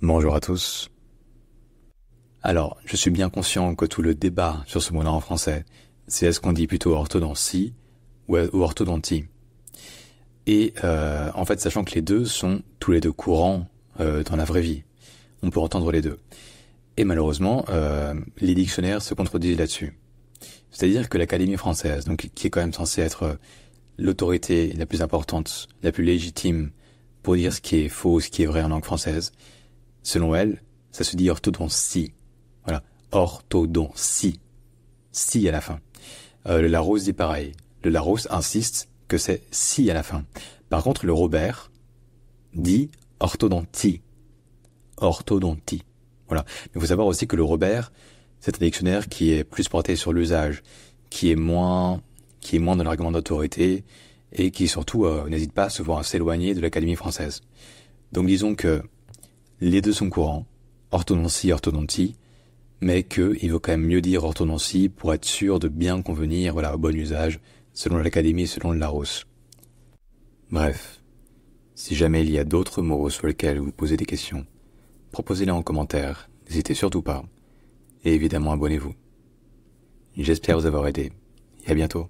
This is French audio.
Bonjour à tous. Alors, je suis bien conscient que tout le débat sur ce mot-là en français, c'est est-ce qu'on dit plutôt orthodontie ou orthodontie. Et en fait, sachant que les deux sont tous les deux courants dans la vraie vie, on peut entendre les deux. Et malheureusement, les dictionnaires se contredisent là-dessus. C'est-à-dire que l'Académie française, donc qui est quand même censée être l'autorité la plus importante, la plus légitime pour dire ce qui est faux, ce qui est vrai en langue française, selon elle, ça se dit orthodontie. Voilà, orthodontie. Si à la fin. Le Larousse dit pareil. Le Larousse insiste que c'est si à la fin. Par contre, le Robert dit orthodontie. Orthodontie. Voilà. Mais il faut savoir aussi que le Robert, c'est un dictionnaire qui est plus porté sur l'usage, qui est moins dans l'argument d'autorité et qui surtout n'hésite pas souvent à s'éloigner de l'Académie française. Donc disons que les deux sont courants, orthodontie, orthodontie, mais qu'il vaut quand même mieux dire orthodontie pour être sûr de bien convenir, voilà, au bon usage, selon l'Académie et selon le Larousse. Bref, si jamais il y a d'autres mots sur lesquels vous posez des questions, proposez-les en commentaire, n'hésitez surtout pas, et évidemment abonnez-vous. J'espère vous avoir aidé, et à bientôt.